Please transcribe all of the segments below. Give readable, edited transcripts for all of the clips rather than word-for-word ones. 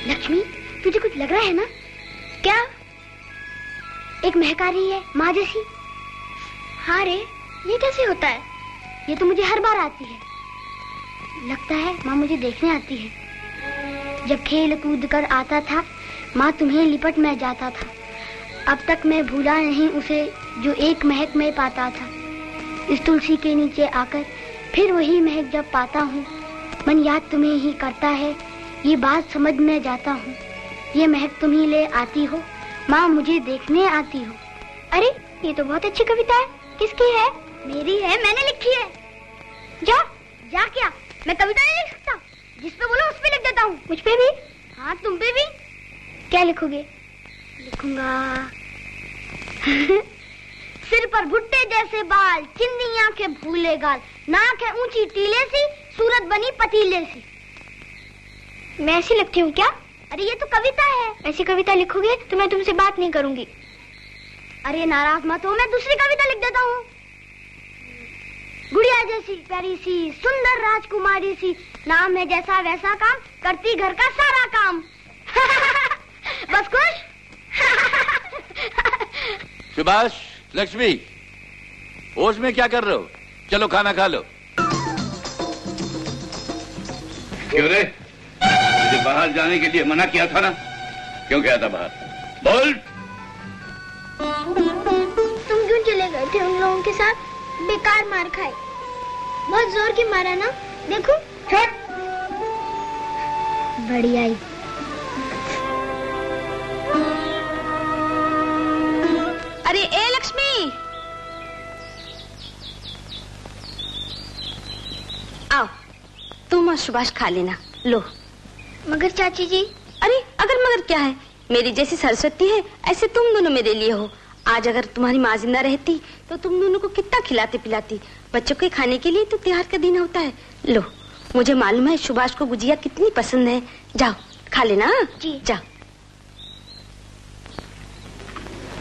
लक्ष्मी, तुझे कुछ लग रहा है ना? क्या? एक महक आ रही है माँ जैसी। हाँ रे, ये कैसे होता है? ये तो मुझे हर बार आती है। लगता है माँ मुझे देखने आती है। जब खेल कूद कर आता था, माँ तुम्हें लिपट में जाता था। अब तक मैं भूला नहीं उसे जो एक महक में पाता था। इस तुलसी के नीचे आकर फिर वही महक जब पाता हूँ, मन याद तुम्हें ही करता है, ये बात समझ में जाता हूँ। ये महक तुम ही ले आती हो, माँ मुझे देखने आती हो। अरे ये तो बहुत अच्छी कविता है। किसकी है? मेरी है, मैंने लिखी है। जा क्या? मैं कविता नहीं लिख सकता? जिस पे बोलो उस पे लिख देता हूँ। मुझ पे भी? हाँ तुम पे भी। क्या लिखोगे? लिखूंगा सिर पर भुट्टे जैसे बाल, चिंदी आंखें भूले गाल, नाक है ऊंची टीले सी, सूरत बनी पतीले सी। मैं ऐसी लगती हूँ क्या? अरे ये तो कविता है। ऐसी कविता लिखोगे तो मैं तुमसे बात नहीं करूंगी। अरे नाराज मत हो, मैं दूसरी कविता लिख देता हूँ। गुड़िया जैसी प्यारी सी, सुंदर राजकुमारी सी, नाम है जैसा वैसा काम, करती घर का सारा काम। बस खुश? सुभाष, लक्ष्मी, होश में क्या कर रहे हो? चलो खाना खा लो। क्यों रे? मुझे बाहर जाने के लिए मना किया था ना? क्यों गया था बाहर? बोल। तुम क्यों चले गए थे उन लोगों के साथ? बेकार मार खाई। बहुत जोर की मारा ना, देखो। बढ़िया ही। अरे ए लक्ष्मी, आओ तुम और सुभाष खा लेना। लो। मगर चाची जी। अरे अगर मगर क्या है, मेरी जैसी सरस्वती है ऐसे तुम दोनों मेरे लिए हो। आज अगर तुम्हारी माँ जिंदा रहती तो तुम दोनों को कितना खिलाती पिलाती। बच्चों के खाने के लिए तो त्योहार का दिन होता है। लो, मुझे मालूम है सुभाष को गुजिया कितनी पसंद है। जाओ खा लेना जी। जाओ।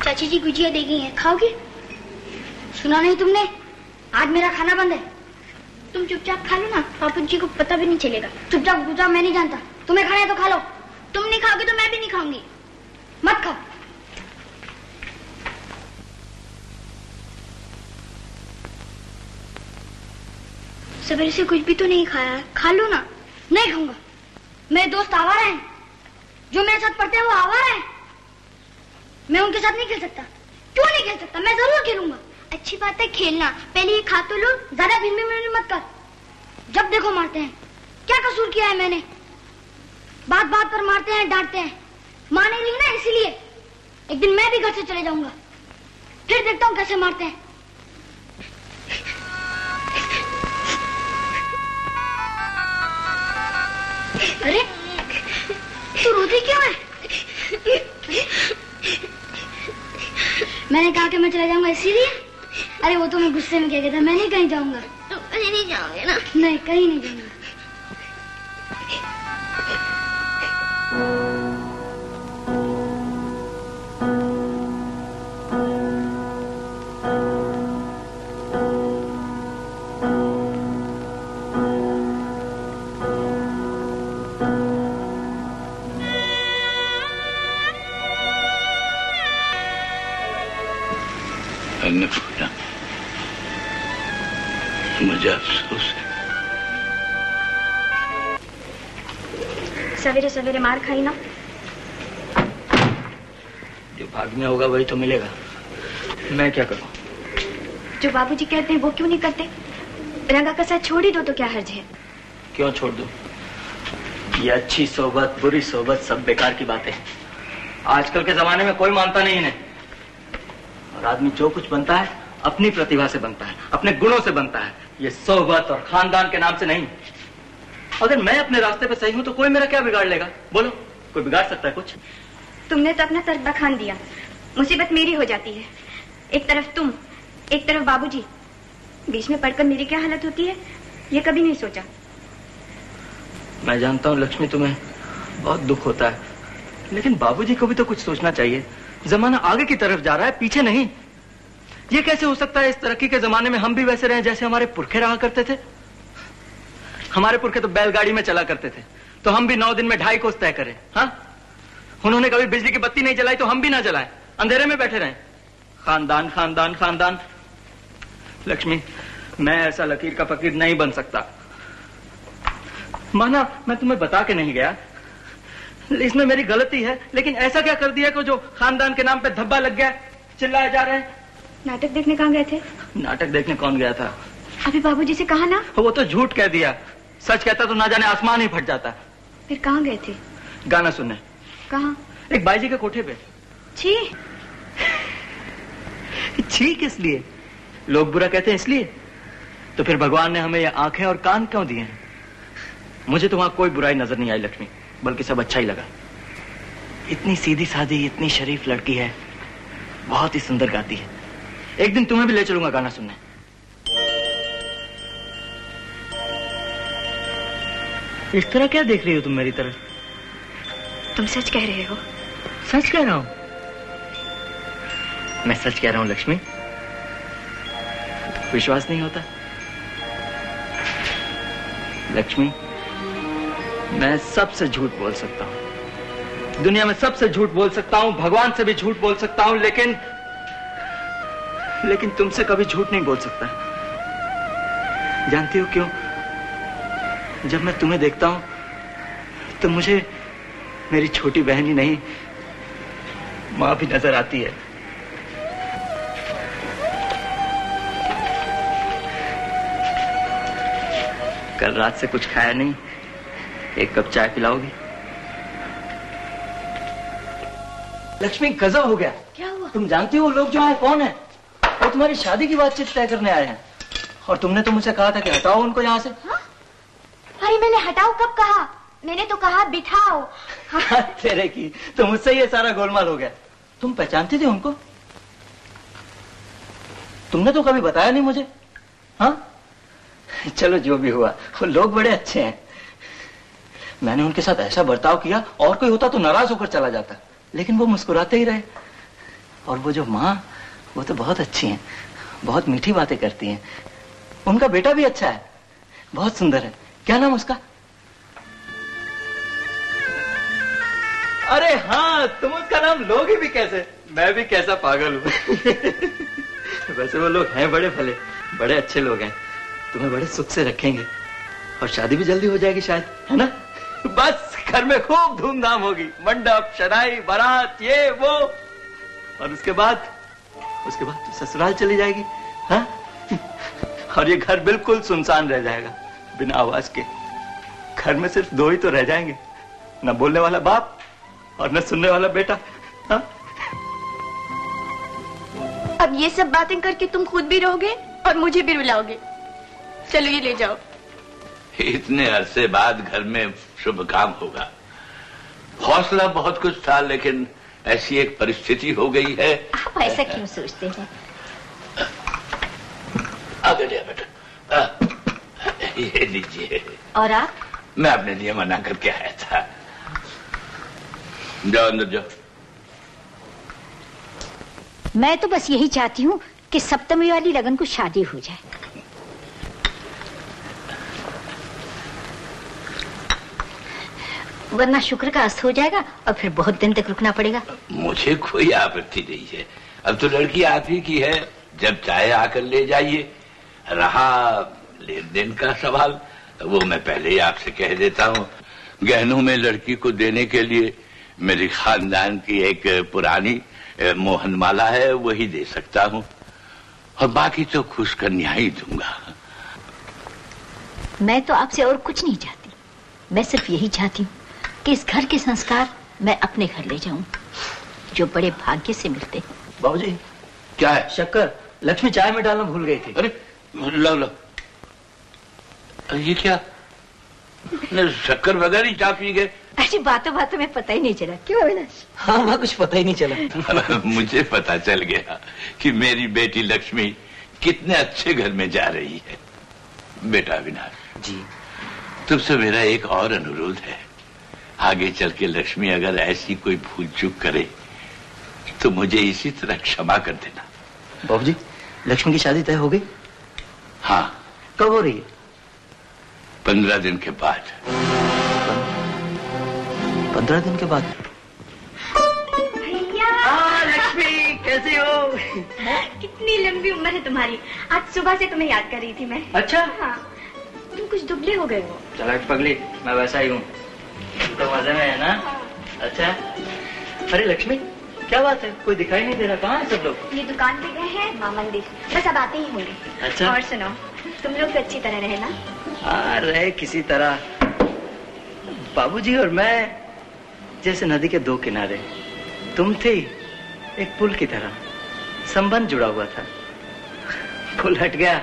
चाची जी गुजिया दे गई हैं, खाओगे? सुना नहीं तुमने? आज मेरा खाना बंद है। तुम चुपचाप खा लो ना, पापा जी को पता भी नहीं चलेगा। चुपचाप गुजारा, मैं नहीं जानता। तुम्हें खाना है तो खा लो। तुम नहीं खाओगे तो मैं भी नहीं खाऊंगी। मत खाओ। सवेरे से कुछ भी तो नहीं खाया है, खा लो ना। नहीं खाऊंगा। मेरे दोस्त आवारा हैं, जो मेरे साथ पढ़ते हैं वो आवारा हैं। मैं उनके साथ नहीं खेल सकता। क्यों नहीं खेल सकता? मैं जरूर खेलूंगा। अच्छी बात है खेलना, पहले ये खा तो लो। ज्यादा भिन्न मत कर। जब देखो मारते हैं। क्या कसूर किया है मैंने? बात बात पर मारते हैं, डांटते हैं। माँ नहीं रही ना, इसीलिए। एक दिन मैं भी घर से चले जाऊंगा, फिर देखता हूँ कैसे मारते हैं। अरे तू रोती क्यों है? मैंने कहा कि मैं चला जाऊंगा इसीलिए। अरे वो तो मैं गुस्से में कह गया था, मैं नहीं कहीं जाऊंगा। तुम कहीं नहीं जाओगे ना? नहीं, कहीं नहीं जाऊंगा। अन्नपूर्णा, मुझे अफसोस है। सवेरे सवेरे मार खाई ना। जो भाग में होगा वही तो मिलेगा। मैं क्या करूं? जो बाबूजी कहते हैं वो क्यों नहीं करते? रंगा का साथ छोड़ ही दो तो क्या हर्ज है? क्यों छोड़ दूं? ये अच्छी सोबत बुरी सोबत सब बेकार की बातें हैं। आजकल के जमाने में कोई मानता नहीं इन्हें। और आदमी जो कुछ बनता है अपनी प्रतिभा से बनता है, अपने गुणों से बनता है। ये सोबत और खानदान के नाम से नहीं। अगर मैं अपने रास्ते पे सही हूं तो कोई मेरा क्या बिगाड़ लेगा? बोलो, कोई बिगाड़ सकता है कुछ? तुमने तो अपना सर बखान दिया। मुसीबत मेरी हो जाती है। एक तरफ तुम, एक तरफ बाबूजी। बीच में पड़कर मेरी क्या हालत होती है ये कभी नहीं सोचा। मैं जानता हूँ लक्ष्मी, तुम्हें बहुत दुख होता है, लेकिन बाबूजी को भी तो कुछ सोचना चाहिए। जमाना आगे की तरफ जा रहा है, पीछे नहीं। ये कैसे हो सकता है इस तरक्की के जमाने में हम भी वैसे रहे जैसे हमारे पुरखे रहा करते थे? हमारे पुरखे तो बैलगाड़ी में चला करते थे, तो हम भी 9 दिन में 2.5 कोस तय करें। हाँ, उन्होंने कभी बिजली की बत्ती नहीं जलाई तो हम भी ना जलाएं, अंधेरे में बैठे रहें। खानदान खानदान खानदान। लक्ष्मी, मैं ऐसा लकीर का फकीर नहीं बन सकता। माना मैं तुम्हें बता के नहीं गया, इसमें मेरी गलती है, लेकिन ऐसा क्या कर दिया कि जो खानदान के नाम पे धब्बा लग गया, चिल्लाए जा रहे हैं। नाटक देखने कहाँ गए थे? नाटक देखने कौन गया था? अभी बाबूजी से कहा ना। वो तो झूठ कह दिया, सच कहता तो ना जाने आसमान ही फट जाता। फिर कहाँ गए थे? गाना सुनने। कहाँ? एक बाई जी के कोठे पे। छी। छी किस लिए? लोग बुरा कहते हैं इसलिए। तो फिर भगवान ने हमें ये आंखें और कान क्यों दिए हैं? मुझे तो वहां कोई बुराई नजर नहीं आई लक्ष्मी, बल्कि सब अच्छा ही लगा। इतनी सीधी सादी, इतनी शरीफ लड़की है, बहुत ही सुंदर गाती है। एक दिन तुम्हें भी ले चलूंगा गाना सुनने। इस तरह क्या देख रही हो तुम मेरी तरफ? तुम सच कह रहे हो? सच कह रहा हूं। मैं सच कह रहा हूं लक्ष्मी, विश्वास नहीं होता? लक्ष्मी, मैं सबसे झूठ बोल सकता हूं, दुनिया में सबसे झूठ बोल सकता हूं, भगवान से भी झूठ बोल सकता हूं, लेकिन तुमसे कभी झूठ नहीं बोल सकता। जानती हो क्यों? जब मैं तुम्हें देखता हूं तो मुझे मेरी छोटी बहन ही नहीं, मां भी नजर आती है। कल रात से कुछ खाया नहीं, एक कप चाय पिलाओगी? लक्ष्मी, गजब हो गया। क्या हुआ? तुम जानती हो लोग जो आए कौन है? वो तुम्हारी शादी की बातचीत तय करने आए हैं, और तुमने तो मुझसे कहा था कि हटाओ उनको यहाँ से। हाँ? अरे मैंने हटाओ कब कहा? मैंने तो कहा बिठाओ। हाँ। तेरे की तो मुझसे ये सारा गोलमाल हो गया। तुम पहचानती थी उनको? तुमने तो कभी बताया नहीं मुझे। हाँ, चलो जो भी हुआ, वो लोग बड़े अच्छे हैं। मैंने उनके साथ ऐसा बर्ताव किया, और कोई होता तो नाराज होकर चला जाता, लेकिन वो मुस्कुराते ही रहे। और वो जो माँ, वो तो बहुत अच्छी हैं, बहुत मीठी बातें करती हैं। उनका बेटा भी अच्छा है, बहुत सुंदर है। क्या नाम उसका? अरे हाँ, तुम उसका नाम लोगे भी कैसे? मैं भी कैसा पागल हूँ। वैसे वो लोग हैं बड़े भले, बड़े अच्छे लोग हैं, तुम्हें बड़े सुख से रखेंगे, और शादी भी जल्दी हो जाएगी शायद, है ना? बस घर में खूब धूमधाम होगी, मंडप, शनाई, बारात, ये वो, और उसके बाद तो ससुराल चली जाएगी। हाँ? और ये घर बिल्कुल सुनसान रह जाएगा, बिना आवाज के। घर में सिर्फ 2 ही तो रह जाएंगे, न बोलने वाला बाप और न सुनने वाला बेटा। हाँ? अब ये सब बातें करके तुम खुद भी रहोगे और मुझे भी रुलाओगे। चलो ये ले जाओ। इतने अरसे बाद घर में शुभ काम होगा। हौसला बहुत कुछ था, लेकिन ऐसी एक परिस्थिति हो गई है। आप ऐसा क्यों सोचते हैं? आगे लिया बेटा, ये लीजिए। और आप? मैं अपने लिए मना करके आया था। जाओ अंदर जाओ। मैं तो बस यही चाहती हूँ कि सप्तमी वाली लगन को शादी हो जाए। वरना शुक्र का अस्त हो जाएगा और फिर बहुत दिन तक रुकना पड़ेगा। मुझे कोई आपत्ति नहीं है, अब तो लड़की आप ही की है, जब चाहे आकर ले जाइए। रहा लेन देन का सवाल, वो मैं पहले ही आपसे कह देता हूँ। गहनों में लड़की को देने के लिए मेरे खानदान की एक पुरानी मोहनमाला है, वही दे सकता हूँ, और बाकी तो खुश कन्या ही दूंगा। मैं तो आपसे और कुछ नहीं चाहती, मैं सिर्फ यही चाहती हूँ कि इस घर के संस्कार मैं अपने घर ले जाऊं, जो बड़े भाग्य से मिलते हैं। बाबूजी, क्या है? शक्कर लक्ष्मी चाय में डालना भूल गई थी। अरे लो लो, ये क्या? शक्कर वगैरह ही चाय पी गए? ऐसी बातों बातों में पता ही नहीं चला। क्यों अविनाश? हाँ, वहाँ कुछ पता ही नहीं चला। मुझे पता चल गया कि मेरी बेटी लक्ष्मी कितने अच्छे घर में जा रही है। बेटा अविनाश जी, तुमसे मेरा एक और अनुरोध है। आगे चल के लक्ष्मी अगर ऐसी कोई भूल चूक करे तो मुझे इसी तरह क्षमा कर देना। बाबूजी, लक्ष्मी की शादी तय हो गई? हाँ। कब हो रही है? 15 दिन के बाद। 15 दिन के बाद। लक्ष्मी कैसी हो? कितनी लंबी उम्र है तुम्हारी। आज सुबह से तुम्हें याद कर रही थी मैं। अच्छा? हाँ, तुम कुछ दुबले हो गए हो। चला पगली, मैं वैसा ही हूँ। तो मजे में है ना? अच्छा। अरे लक्ष्मी, क्या बात है? कोई दिखाई नहीं दे रहा, कहाँ है सब लोग? ये दुकान पे गए हैं, माँ मंदिर। बस अब आते ही होंगे। अच्छा। और सुनो, तुम लोग तो अच्छी तरह रहे ना? हाँ, रहे किसी तरह। बाबूजी और मैं जैसे नदी के दो किनारे, तुम थी एक पुल की तरह, संबंध जुड़ा हुआ था। पुल हट गया,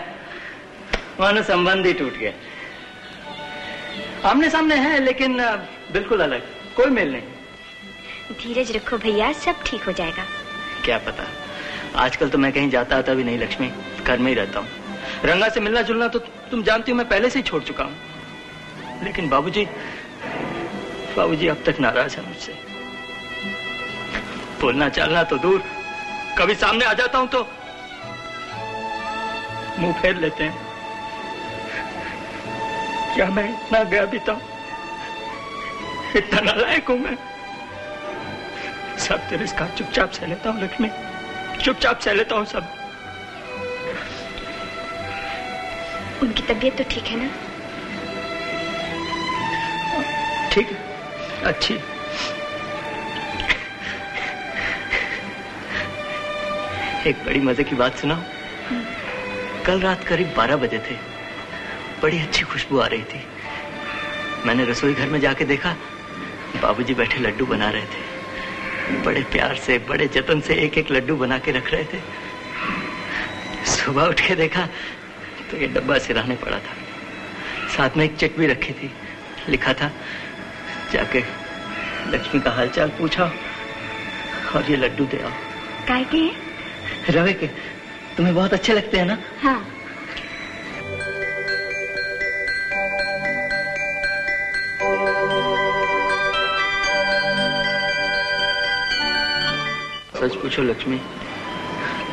मानो संबंध ही टूट गया। आमने सामने है लेकिन बिल्कुल अलग, कोई मेल नहीं। धीरज रखो भैया, सब ठीक हो जाएगा। क्या पता, आजकल तो मैं कहीं जाता आता भी नहीं लक्ष्मी, घर में ही रहता हूँ। रंगा से मिलना जुलना तो तुम जानती हो मैं पहले से ही छोड़ चुका हूँ। लेकिन बाबूजी अब तक नाराज है मुझसे। बोलना चालना तो दूर, कभी सामने आ जाता हूं तो मुंह फेर लेते हैं। क्या मैं इतना बेअबीता हूं, इतना नालायक हूं मैं? सब तिरस्कार चुपचाप सह लेता हूं लक्ष्मी, चुपचाप सह लेता हूं सब। उनकी तबीयत तो ठीक है ना? ठीक है, अच्छी। एक बड़ी मजे की बात सुनाओ। कल रात करीब 12 बजे थे, बड़ी अच्छी खुशबू आ रही थी। मैंने रसोई घर में जाके देखा, बाबूजी बैठे लड्डू बना रहे थे। बड़े प्यार से, बड़े जतन से एक एक लड्डू बना के रख रहे थे। सुबह उठ के देखा तो ये डब्बा सिराने पड़ा था, साथ में एक चिट भी रखी थी। लिखा था, जाके लक्ष्मी का हालचाल पूछा और ये लड्डू दे आओ। काय के? रवे के। तुम्हें बहुत अच्छे लगते हैं ना? हाँ। सच पूछो लक्ष्मी,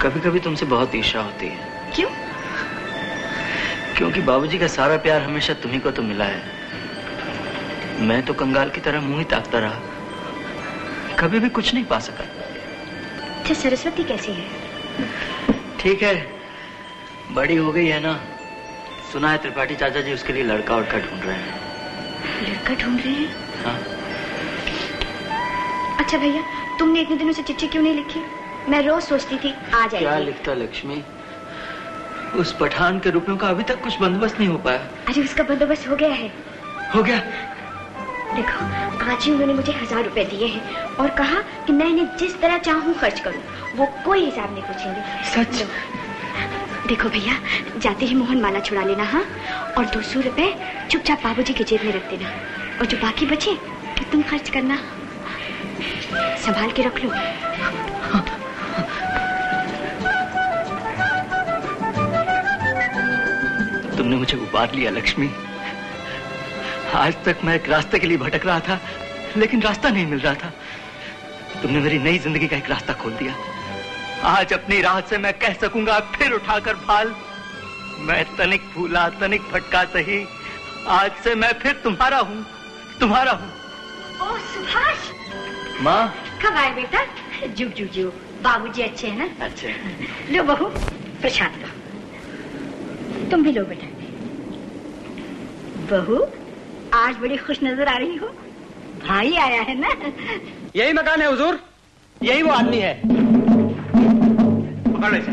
कभी कभी तुमसे बहुत ईर्ष्या होती है। क्यों? क्योंकि बाबूजी का सारा प्यार हमेशा तुम्ही को तो मिला है। मैं तो कंगाल की तरह मुंह ही ताकता रहा, कभी भी कुछ नहीं पा सका। अच्छा, सरस्वती कैसी है? ठीक है, बड़ी हो गई है ना। सुना है त्रिपाठी चाचा जी उसके लिए लड़का उड़का ढूंढ रहे हैं। लड़का ढूंढ रहे हैं? हाँ। अच्छा भैया, तुमने इतने दिनों से चिट्ठी क्यों नहीं लिखी? मैं रोज सोचती थी आ जाएगी। क्या लिखता लक्ष्मी, उस पठान के रुपयों का अभी तक कुछ बंदोबस्त नहीं हो पाया। अरे उसका बंदोबस्त हो गया है। हो गया? देखो, आज ही उन्होंने मुझे 1000 रुपए दिए हैं और कहा कि मैं इन्हें जिस तरह चाहूँ खर्च करूँ, वो कोई हिसाब नहीं पूछेंगे। सच? देखो भैया, जाते ही मोहन माला छुड़ा लेना। हाँ, और 200 रुपए चुपचाप बाबूजी की जेब में रख देना, और जो बाकी बचे तो तुम खर्च करना। संभाल के रख लो। तुमने मुझे उबार लिया लक्ष्मी। आज तक मैं एक रास्ते के लिए भटक रहा था, लेकिन रास्ता नहीं मिल रहा था। तुमने मेरी नई जिंदगी का एक रास्ता खोल दिया। आज अपनी राह से मैं कह सकूंगा फिर उठाकर भाल। मैं तनिक भूला तनिक भटका सही, आज से मैं फिर तुम्हारा हूँ, तुम्हारा हूँ। ओ सुभाष। माँ। कब आए बेटा? जुग जुग जुग। बाबूजी अच्छे हैं ना? अच्छे। लो बहू, प्रसाद लो। तुम भी लो बेटा। बहू, आज बड़ी खुश नजर आ रही हो। भाई आया है ना? यही मकान है हुजूर, यही वो आदमी है। पकड़ इसे।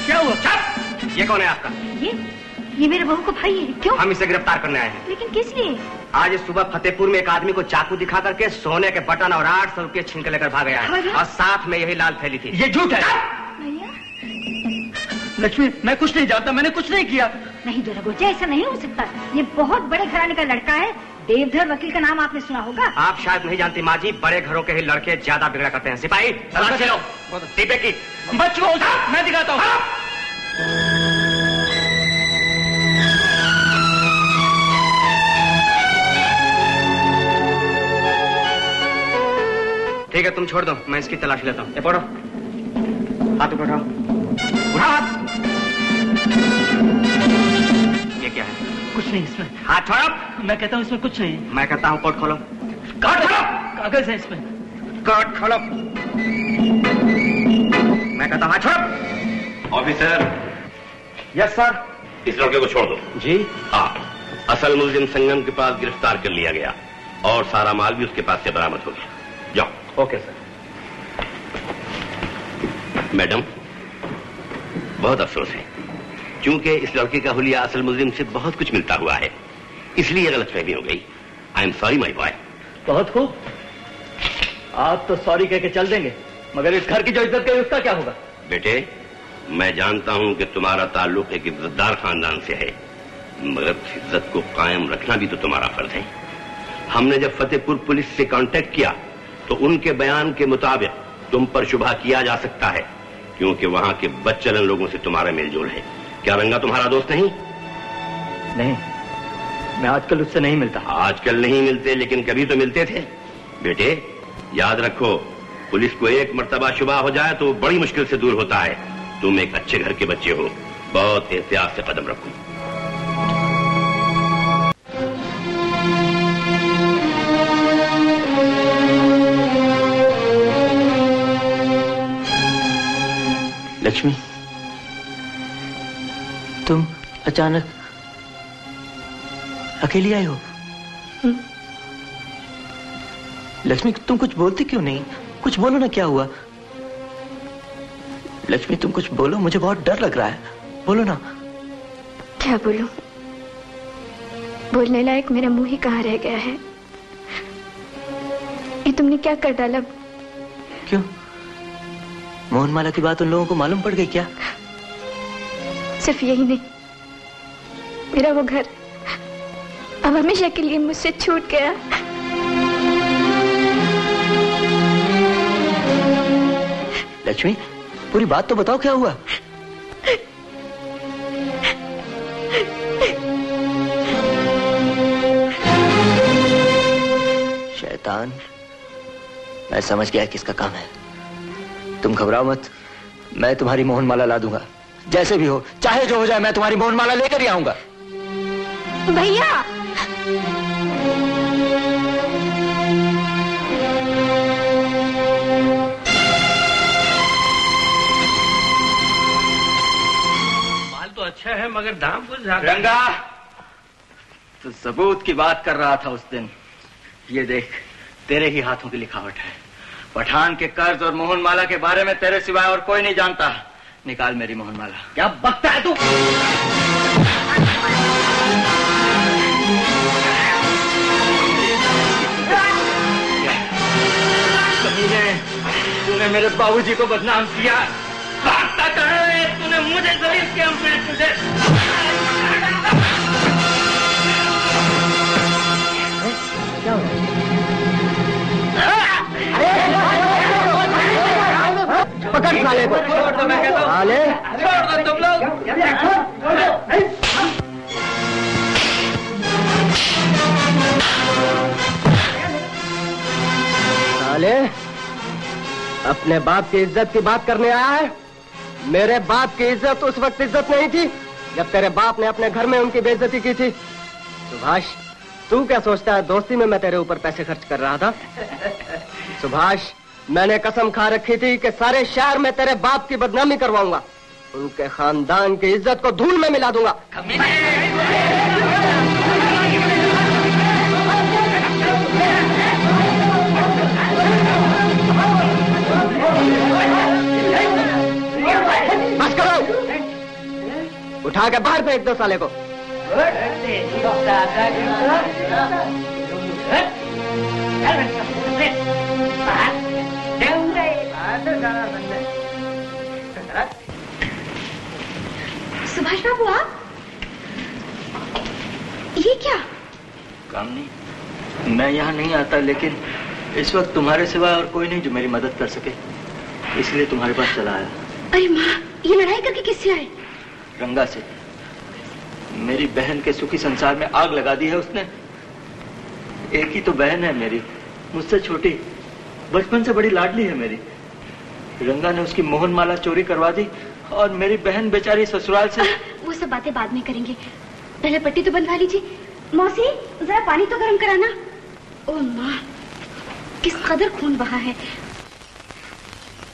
क्या हुआ? चुप! ये कौन है आपका? ये मेरे बहू का भाई है। क्यों? हम इसे गिरफ्तार करने आए हैं। लेकिन किस लिए? आज सुबह फतेहपुर में एक आदमी को चाकू दिखा करके सोने के बटन और 800 रुपये छीन कर लेकर भाग गया है, और साथ में यही लाल थैली थी। ये झूठ है। लक्ष्मी, मैं कुछ नहीं जानता, मैंने कुछ नहीं किया। नहीं दुर्गोचे, ऐसा नहीं हो सकता। ये बहुत बड़े घराने का लड़का है। देवधर वकील का नाम आपने सुना होगा। आप शायद नहीं जानती माँ जी, बड़े घरों के ही लड़के ज्यादा बिगड़ा करते हैं। सिपाही तलाशी लो डिब्बे की। बच्चों, मैं दिखाता हूँ। ठीक है, तुम छोड़ दो, मैं इसकी तलाशी लेता हूँ। ये पढ़ो, हाथ ऊपर उठाओ। उठाओ हाथ। ये क्या है? कुछ नहीं इसमें। हाथ छोड़ो। मैं कहता हूँ इसमें कुछ नहीं। मैं कहता हूँ कोट खोलो। काट कागज है इसमें। काट खोलो। मैं कहता हूं छोड़ो। ऑफिसर। Yes sir. इस लड़के को छोड़ दो। जी हाँ, असल मुलजिम संगम के पास गिरफ्तार कर लिया गया और सारा माल भी उसके पास से बरामद हो गया। जाओ। Okay sir. मैडम, बहुत अफसोस है, क्योंकि इस लड़के का हुलिया असल मुलजिम से बहुत कुछ मिलता हुआ है, इसलिए गलतफहमी हो गई। I am sorry my boy. बहुत खूब, आप तो सॉरी कह के चल देंगे, मगर इस घर की जो इज्जत गई उसका क्या होगा? बेटे, मैं जानता हूं कि तुम्हारा ताल्लुक एक इज्जतदार खानदान से है, मगर इज्जत को कायम रखना भी तो तुम्हारा फर्ज है। हमने जब फतेहपुर पुलिस से कांटेक्ट किया तो उनके बयान के मुताबिक तुम पर शुबा किया जा सकता है, क्योंकि वहां के बदचलन लोगों से तुम्हारा मेलजोल है। क्या रंगा तुम्हारा दोस्त नहीं? नहीं, मैं आजकल उससे नहीं मिलता। आजकल नहीं मिलते, लेकिन कभी तो मिलते थे। बेटे, याद रखो, पुलिस को एक मर्तबा शुबा हो जाए तो बड़ी मुश्किल से दूर होता है। तुम एक अच्छे घर के बच्चे हो, बहुत एहतियात से कदम रखो। लक्ष्मी, तुम अचानक अकेली आई हो? लक्ष्मी, तुम कुछ बोलती क्यों नहीं? कुछ बोलो ना, क्या हुआ? लक्ष्मी, तुम कुछ बोलो, मुझे बहुत डर लग रहा है। बोलो ना। क्या बोलूं? बोलने लायक मेरा मुंह ही कहाँ रह गया है। ये तुमने क्या कर डाला? क्यों? मोहनमाला की बात उन लोगों को मालूम पड़ गई क्या? सिर्फ यही नहीं, मेरा वो घर अब हमेशा के लिए मुझसे छूट गया। लक्ष्मी, पूरी बात तो बताओ, क्या हुआ? शैतान, मैं समझ गया किसका काम है। तुम घबराओ मत, मैं तुम्हारी मोहनमाला ला दूंगा। जैसे भी हो, चाहे जो हो जाए, मैं तुम्हारी मोहनमाला लेकर ही आऊंगा। भैया, माल तो अच्छा है, मगर दाम कुछ ज्यादा। रंगा, तो सबूत की बात कर रहा था उस दिन। ये देख, तेरे ही हाथों की लिखावट है। पठान के कर्ज और मोहनमाला के बारे में तेरे सिवाय और कोई नहीं जानता। निकाल मेरी मोहनमाला। क्या बकता है तू? तूने मेरे बाबूजी को बदनाम किया। भागता कहाँ है? तूने मुझे जलील किया। मैं तुझे क्या हो? पकड़ साले को। छोड़ दो, मैं कहता हूँ। साले छोड़ दो तुम लोग। साले, अपने बाप की इज्जत की बात करने आया है? मेरे बाप की इज्जत उस वक्त इज्जत नहीं थी जब तेरे बाप ने अपने घर में उनकी बेइज्जती की थी। सुभाष, तू क्या सोचता है दोस्ती में मैं तेरे ऊपर पैसे खर्च कर रहा था? सुभाष, मैंने कसम खा रखी थी कि सारे शहर में तेरे बाप की बदनामी करवाऊंगा, उनके खानदान की इज्जत को धूल में मिला दूंगा। बस करो, उठा के बाहर फेंक दो साले को। सुभाष बाबू, आप ये क्या? काम नहीं, मैं यहाँ नहीं आता, लेकिन इस वक्त तुम्हारे सिवाय और कोई नहीं जो मेरी मदद कर सके, इसलिए तुम्हारे पास चला आया। अरे माँ, ये लड़ाई करके किससे आए? रंगा से। मेरी बहन के सुखी संसार में आग लगा दी है उसने। एक ही तो बहन है मेरी, मुझसे छोटी, बचपन से बड़ी लाडली है मेरी। रंगा ने उसकी मोहनमाला चोरी करवा दी और मेरी बहन बेचारी ससुराल से। वो सब बातें बाद में करेंगे, पहले पट्टी तो बंधवा लीजिए। मौसी, जरा पानी तो गर्म कराना। ओ माँ, किस कदर खून बहा है।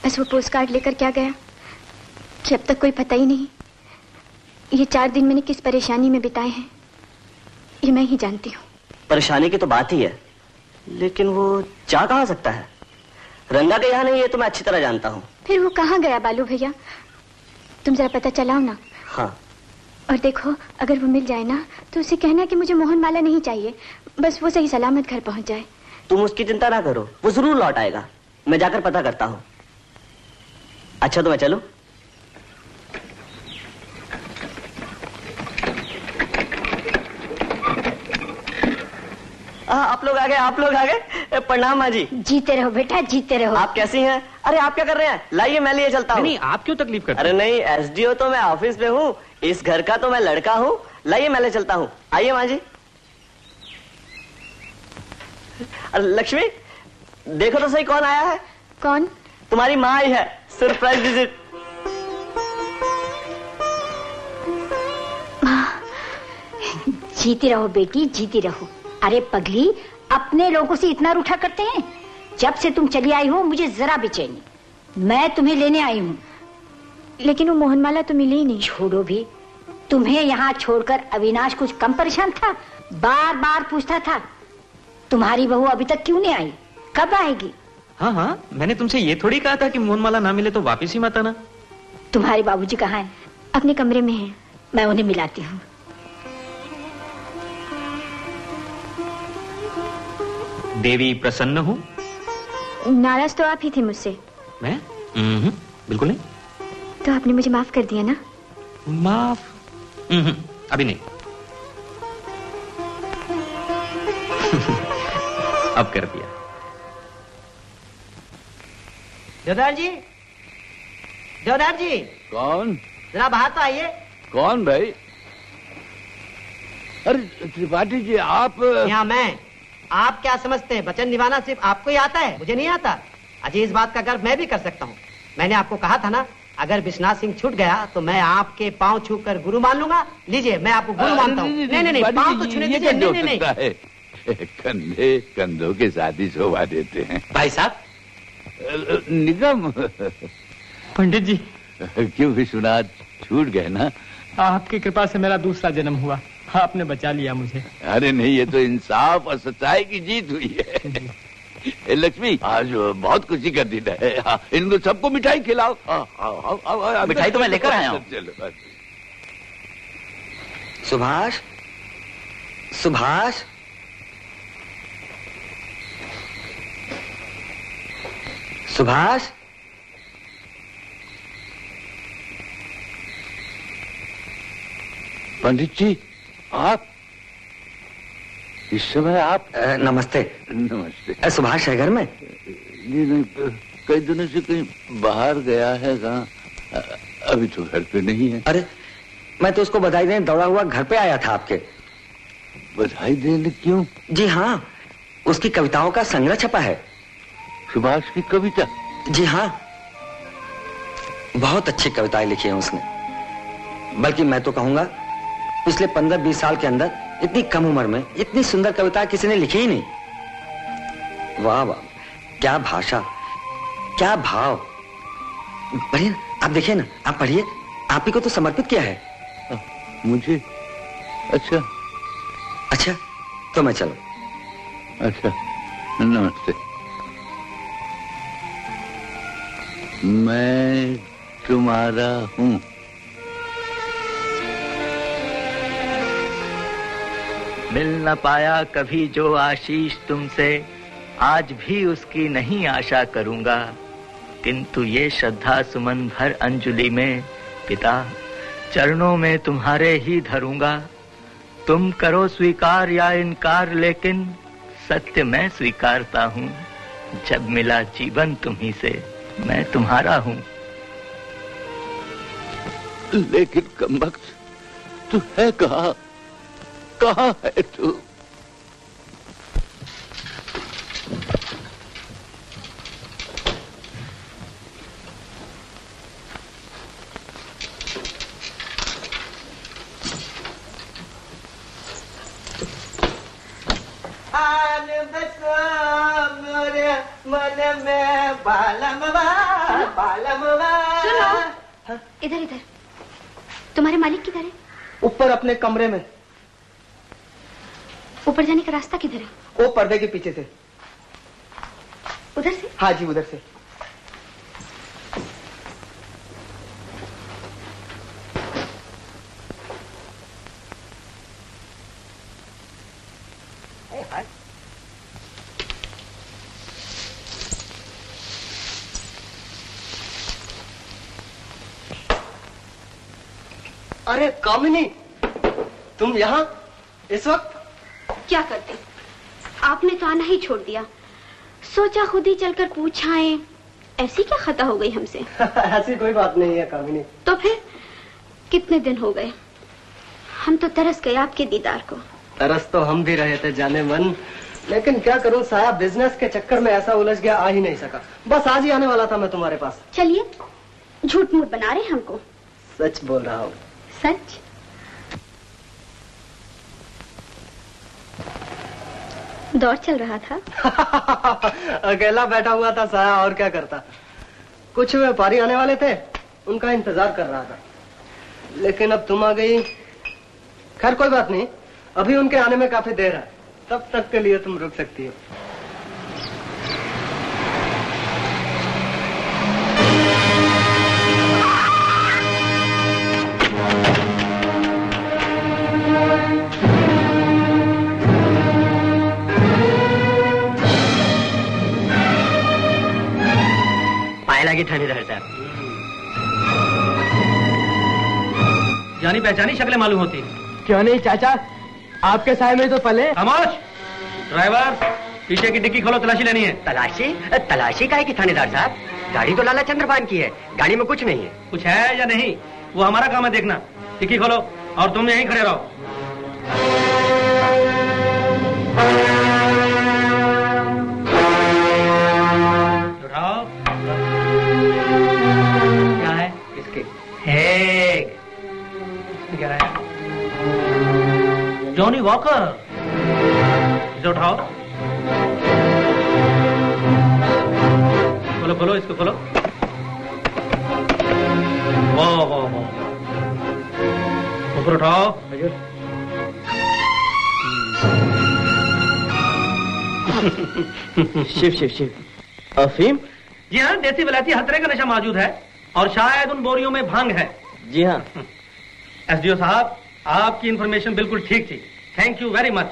बस वो पोस्ट कार्ड लेकर क्या गया कि अब तक कोई पता ही नहीं। ये 4 दिन मैंने किस परेशानी में बिताए हैं ये मैं ही जानती हूँ। परेशानी की तो बात ही है, लेकिन वो जा कहाँ सकता है? रंगा के यहाँ नहीं, ये तो मैं अच्छी तरह जानता हूँ। फिर वो कहाँ गया बालू भैया? तुम जरा पता चलाओ ना। हाँ। और देखो, अगर वो मिल जाए ना तो उसे कहना कि मुझे मोहन माला नहीं चाहिए, बस वो सही सलामत घर पहुंच जाए। तुम उसकी चिंता ना करो, वो जरूर लौट आएगा। मैं जाकर पता करता हूँ। अच्छा तो मैं चलूं? आप लोग आ गए, आप लोग आ गए। प्रणाम माँ जी। जीते रहो बेटा, जीते रहो। आप कैसी हैं? अरे आप क्या कर रहे हैं? लाइए मैं लिए चलता हूँ। नहीं, आप क्यों तकलीफ करते? अरे नहीं, एसडीओ तो मैं ऑफिस में हूँ, इस घर का तो मैं लड़का हूँ। लाइए मैं ले चलता हूँ। आइए माँ जी। लक्ष्मी, देखो तो सही कौन आया है। कौन? तुम्हारी माँ आई है, सरप्राइज विजिट। जीती रहो बेटी, जीती रहो। अरे पगली, अपने लोगों से इतना रूठा करते हैं? जब से तुम चली आई हो मुझे जरा बेचैनी। मैं तुम्हें लेने आई हूँ। लेकिन वो मोहनमाला तो मिली ही नहीं। छोड़ो भी, तुम्हें यहाँ छोड़कर अविनाश कुछ कम परेशान था? बार बार पूछता था तुम्हारी बहू अभी तक क्यों नहीं आई, कब आएगी? हाँ हाँ, मैंने तुमसे ये थोड़ी कहा था कि मोहनमाला ना मिले तो वापिस ही मत आना। तुम्हारे बाबूजी कहाँ हैं? अपने कमरे में हैं। मैं उन्हें मिलाती हूँ। देवी प्रसन्न हूँ। नाराज तो आप ही थे मुझसे। मैं? बिल्कुल नहीं। तो आपने मुझे माफ कर दिया ना? माफ? अभी नहीं। अब कर दिया। देवदार जी, देवदार जी। कौन? जरा बाहर तो आइए। कौन भाई? अरे त्रिपाठी जी, आप? यहाँ मैं। आप क्या समझते हैं वचन निभाना सिर्फ आपको ही आता है, मुझे नहीं आता? अजय, इस बात का गर्व मैं भी कर सकता हूँ। मैंने आपको कहा था ना, अगर विश्वनाथ सिंह छूट गया तो मैं आपके पांव छूकर गुरु मान लूंगा। लीजिए, मैं आपको गुरु मानता हूँ। नहीं, पांव तो छूने दीजिए। नहीं। कंधे कंधों के साथ ही शोभा देते हैं। भाई साहब। निगम। पंडित जी। क्यों विश्वनाथ, छूट गए ना? आपकी कृपा से मेरा दूसरा जन्म हुआ, आपने बचा लिया मुझे। अरे नहीं, ये तो इंसाफ और सच्चाई की जीत हुई है। लक्ष्मी, आज बहुत खुशी का दिन है। इनको सबको मिठाई खिलाओ। मिठाई तो मैं लेकर आया हूँ। चलो। सुभाष, सुभाष, सुभाष। पंडित जी, आप इस समय? आप? नमस्ते। नमस्ते। सुभाष है घर में? नहीं, कई दिनों से कहीं बाहर गया है। कहाँ? अभी तो घर पे नहीं है। अरे, मैं तो उसको बधाई देने दौड़ा हुआ घर पे आया था आपके। बधाई देने? क्यों? जी हाँ, उसकी कविताओं का संग्रह छपा है। सुभाष की कविता? जी हाँ, बहुत अच्छी कविताएं लिखी हैं उसने। बल्कि मैं तो कहूंगा पिछले 15-20 साल के अंदर इतनी कम उम्र में इतनी सुंदर कविता किसी ने लिखी ही नहीं। वाह वाह, क्या भाषा, क्या भाव। पढ़िए ना, आप देखिए ना, आप पढ़िए। आप ही को तो समर्पित किया है। मुझे? अच्छा अच्छा, तो मैं चलो। अच्छा, नमस्ते। मैं तुम्हारा हूँ। मिल न पाया कभी जो आशीष तुमसे, आज भी उसकी नहीं आशा करूंगा। किंतु ये श्रद्धा सुमन भर अंजलि में पिता चरणों में तुम्हारे ही धरूंगा। तुम करो स्वीकार या इनकार, लेकिन सत्य मैं स्वीकारता हूँ। जब मिला जीवन तुम्ही से, मैं तुम्हारा हूँ। लेकिन कमबख्त, तू है कहाँ? कहाँ है तू? में बालमवा बालमवा। सुनो, इधर इधर। तुम्हारे मालिक किधर है? ऊपर अपने कमरे में। ऊपर जाने का रास्ता किधर है? वो पर्दे के पीछे से। उधर से? हाँ जी, उधर से। अरे कामिनी, तुम यहाँ इस वक्त? क्या करते? आपने तो आना ही छोड़ दिया। सोचा खुद ही चलकर पूछाएं। ऐसी क्या खता हो गई हमसे? ऐसी कोई बात नहीं है कामिनी। तो फिर कितने दिन हो गए? हम तो तरस गए आपके दीदार को। तरस तो हम भी रहे थे जाने मन, लेकिन क्या करूं साया, बिजनेस के चक्कर में ऐसा उलझ गया, आ ही नहीं सका। बस आज ही आने वाला था मैं तुम्हारे पास। चलिए, झूठ मूठ बना रहे हमको। सच बोल रहा हूँ। सच? दौर चल रहा था। अकेला बैठा हुआ था साया, और क्या करता। कुछ व्यापारी आने वाले थे, उनका इंतजार कर रहा था, लेकिन अब तुम आ गई। खैर कोई बात नहीं, अभी उनके आने में काफी देर है, तब तक के लिए तुम रुक सकती हो। लगी थानेदार साहब। जानी पहचानी शक्लें मालूम होती। क्यों नहीं चाचा, आपके साय में तो पले। खामोश! ड्राइवर, पीछे की डिक्की खोलो, तलाशी लेनी है। तलाशी? तलाशी काहे की थानेदार साहब? गाड़ी तो लाला चंद्रपान की है, गाड़ी में कुछ नहीं है। कुछ है या नहीं, वो हमारा काम है देखना। डिक्की खोलो और तुम यहीं खड़े रहो। उठाओ। क्या है इसके? क्या है? Johnny walker. इसे उठाओ। खोलो खोलो, इसको खोलो। वाह वाह वाह, ऊपर उठाओ। शिव शिव शिव। अफीम? जी हाँ, देसी विलायती हर तरह का नशा मौजूद है, और शायद उन बोरियों में भांग है। जी हाँ। एसडीओ साहब, आपकी इंफॉर्मेशन बिल्कुल ठीक थी। Thank you very much.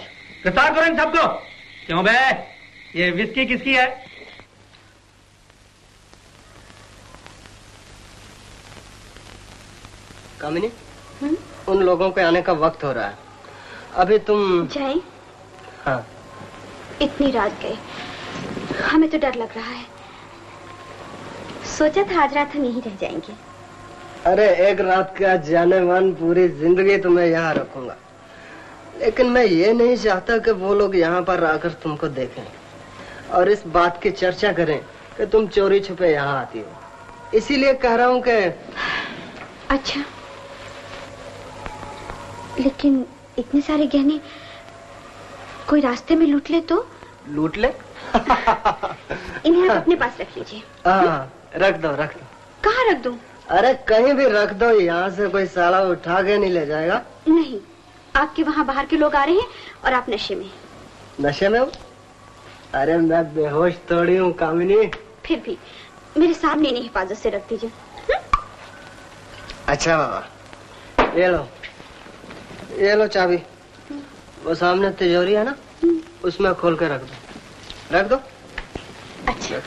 गिरफ्तार करो इन सबको। क्यों बे, ये विस्की किसकी है? कामिनी, उन लोगों के आने का वक्त हो रहा है, अभी तुम जाए। हाँ। इतनी रात गए, हमें तो डर लग रहा है। सोचा था आज रात हम यहीं रह जाएंगे। अरे एक रात का जाने मन, पूरी जिंदगी तुम्हें यहाँ रखूंगा, लेकिन मैं ये नहीं चाहता कि वो लोग यहाँ पर आकर तुमको देखें और इस बात की चर्चा करें कि तुम चोरी छुपे यहाँ आती हो। इसीलिए कह रहा हूँ कि। अच्छा, लेकिन इतने सारे गहने कोई रास्ते में लूट ले तो? लूट ले? इन्हें आप अपने पास रख लीजिए। हाँ, रख दो रख दो। कहाँ रख दूं? अरे कहीं भी रख दो, यहाँ से कोई साला उठा के नहीं ले जाएगा। नहीं, आपके वहाँ बाहर के लोग आ रहे हैं और आप नशे में। नशे में हूँ? अरे मैं बेहोश थोड़ी हूँ कामिनी। फिर भी मेरे सामने इन्हें हिफाजत से रख दीजिए। अच्छा बाबा, ये लो चाबी। वो सामने तिजोरी है ना, उसमें खोल के रख दो। रख दो। अच्छा।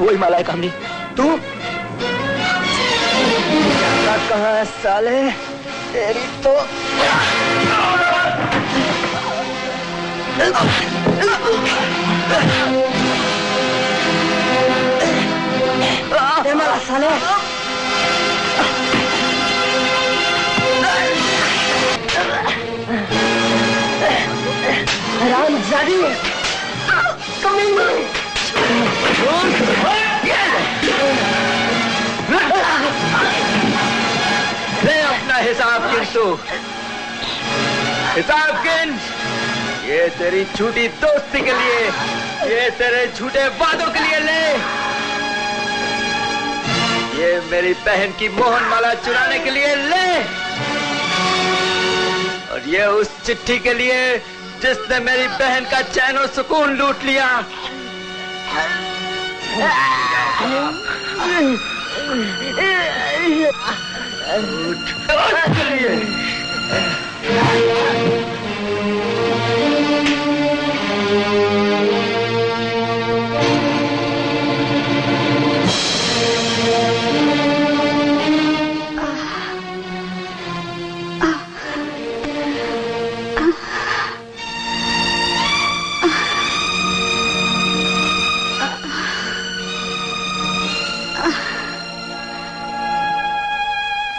वही माला है कामनी। तू कहाँ है साले? तेरी तो माला साले। ले अपना हिसाब गिन तू, हिसाब गिन। ये तेरी झूठी दोस्ती के लिए, ये तेरे झूठे वादों के लिए ले। ये मेरी बहन की मोहन माला चुराने के लिए ले, और ये उस चिट्ठी के लिए जिसने मेरी बहन का चैन और सुकून लूट लिया।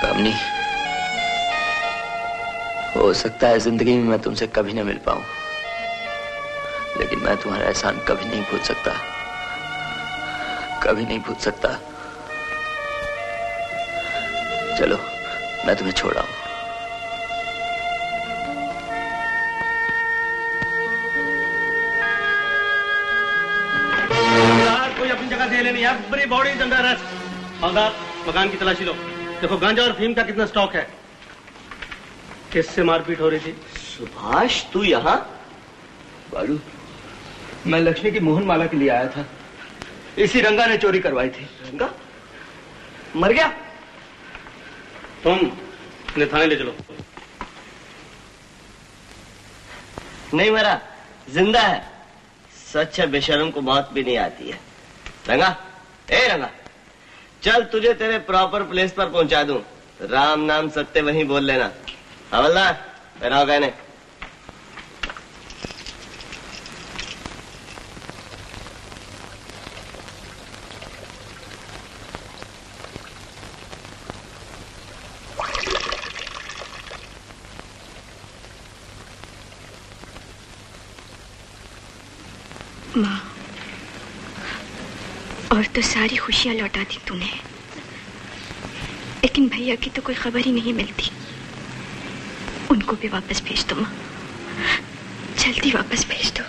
कामनी, हो सकता है जिंदगी में मैं तुमसे कभी न मिल पाऊं, लेकिन मैं तुम्हारा एहसान कभी नहीं भूल सकता, कभी नहीं भूल सकता। चलो मैं तुम्हें छोड़ आऊं। कोई अपनी जगह दे लेनी है, बड़ी बॉडी इज अंडर अरेस्ट। हवलदार, मकान की तलाशी लो, देखो गांजा और फीम का कितना स्टॉक है। किससे मारपीट हो रही थी? सुभाष, तू यहाँ? बालू, मैं लक्ष्मी की मोहन माला के लिए आया था, इसी रंगा ने चोरी करवाई थी। रंगा मर गया? तुम इन्हें थाने ले चलो। नहीं मरा, जिंदा है। सच है, बेशर्म को मौत भी नहीं आती है। रंगा, ए रंगा, चल तुझे तेरे प्रॉपर प्लेस पर पहुंचा दूं। राम नाम सत्य वहीं बोल लेना। हवलदार, पहनाओ गहने। माँ, और तो सारी खुशियां लौटा दी तूने, लेकिन भैया की तो कोई खबर ही नहीं मिलती। उनको भी वापस भेज दो माँ, जल्दी वापस भेज दो।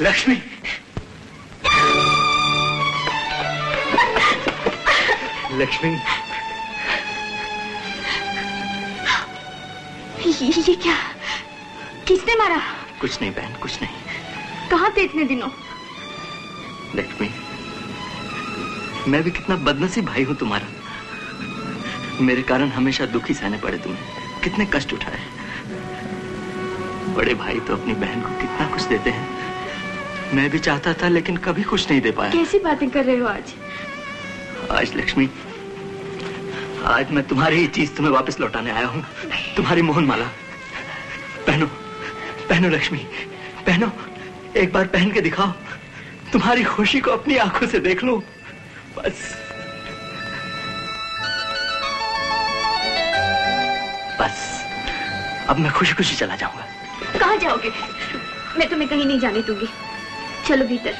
लक्ष्मी, लक्ष्मी, ये क्या? किसने मारा? कुछ नहीं बहन, कुछ नहीं। कहाँ थे इतने दिनों? लक्ष्मी, मैं भी कितना बदनसीब भाई हूं तुम्हारा। मेरे कारण हमेशा दुखी सहने पड़े तुम्हें, कितने कष्ट उठाए। बड़े भाई तो अपनी बहन को कितना कुछ देते हैं, मैं भी चाहता था लेकिन कभी कुछ नहीं दे पाया। कैसी बातें कर रहे हो आज? आज लक्ष्मी, आज मैं तुम्हारी ही चीज तुम्हें वापस लौटाने आया हूँ, तुम्हारी मोहन माला। पहनो, पहनो लक्ष्मी, पहनो, एक बार पहन के दिखाओ, तुम्हारी खुशी को अपनी आंखों से देख लो बस। बस अब मैं खुशी खुशी चला जाऊंगा। कहाँ जाओगे? मैं तुम्हें कहीं नहीं जाने दूंगी, चलो भीतर।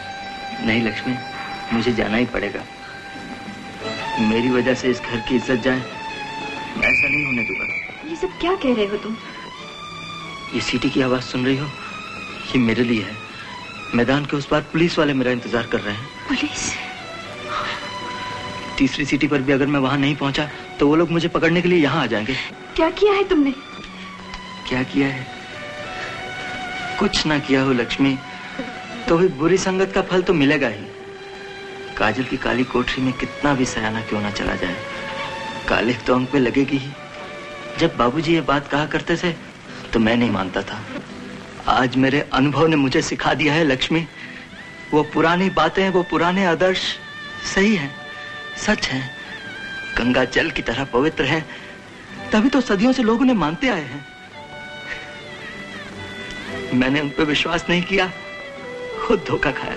नहीं लक्ष्मी, मुझे जाना ही पड़ेगा। मेरी वजह से इस घर की इज्जत जाए, मैं ऐसा नहीं होने दूंगा। ये सब क्या कह रहे हो तुम? ये सीटी की आवाज सुन रही हो, ये मेरे लिए है। मैदान के उस पार पुलिस वाले मेरा इंतजार कर रहे हैं। पुलिस? तीसरी सीटी पर भी अगर मैं वहां नहीं पहुंचा तो वो लोग मुझे पकड़ने के लिए यहाँ आ जाएंगे। क्या किया है तुमने? क्या किया है? कुछ ना किया हो लक्ष्मी, तो भी बुरी संगत का फल तो मिलेगा ही। काजल की काली कोठरी में कितना भी सयाना क्यों ना चला जाए, काले तो अंक पे लगेगी ही। जब बाबूजी ये बात कहा करते थे तो मैं नहीं मानता था। आज मेरे अनुभव ने मुझे सिखा दिया है लक्ष्मी, वो पुरानी बातें, वो पुराने आदर्श सही हैं, सच हैं, गंगा जल की तरह पवित्र है। तभी तो सदियों से लोग उन्हें मानते आए हैं। मैंने उन पर विश्वास नहीं किया, खुद धोखा खाया।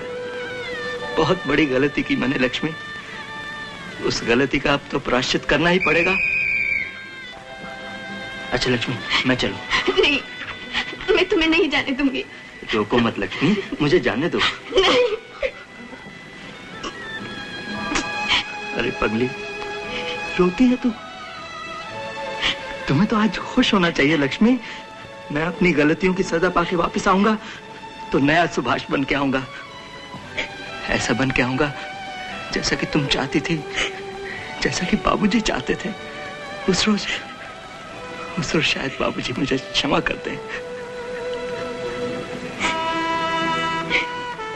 बहुत बड़ी गलती की मैंने लक्ष्मी, उस गलती का अब तो प्रायश्चित करना ही पड़ेगा। अच्छा लक्ष्मी, मैं चलूं? नहीं, मैं तुम्हें नहीं जाने दूंगी। रोको मत लक्ष्मी, मुझे जाने दो। नहीं। अरे पगली, रोती है तू? तुम्हें तो आज खुश होना चाहिए लक्ष्मी। मैं अपनी गलतियों की सजा पाके वापस आऊंगा तो नया सुभाष बन के आऊंगा। ऐसा बन के आऊंगा जैसा कि तुम चाहती थी, जैसा कि बाबूजी चाहते थे। उस रोज शायद बाबूजी मुझे क्षमा करते।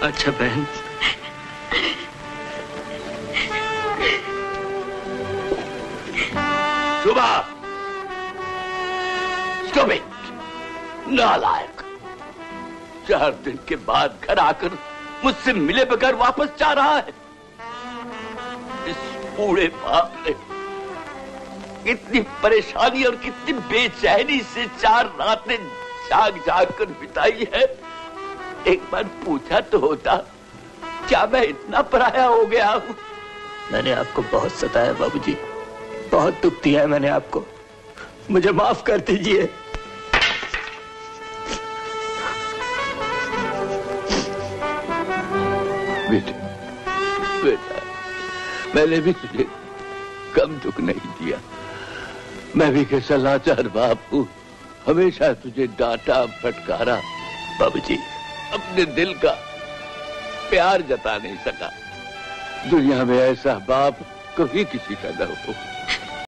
अच्छा बहन, सुबह नालायक, 4 दिन के बाद घर आकर मुझसे मिले बगैर वापस जा रहा है। इस बूढ़े बाप ने कितनी परेशानी और कितनी बेचैनी से 4 रातें जाग जाग कर बिताई है। एक बार पूछा तो होता, क्या मैं इतना पराया हो गया हूं? मैंने आपको बहुत सताया बाबूजी, बहुत दुख दिया है मैंने आपको। मुझे माफ कर दीजिए। बेटा, मैंने भी तुझे कम दुख नहीं दिया। मैं भी कैसा लाचार बाप हूँ, हमेशा तुझे डांटा फटकारा। बाबूजी, अपने दिल का प्यार जता नहीं सका। दुनिया में ऐसा बाप कभी किसी का न हो।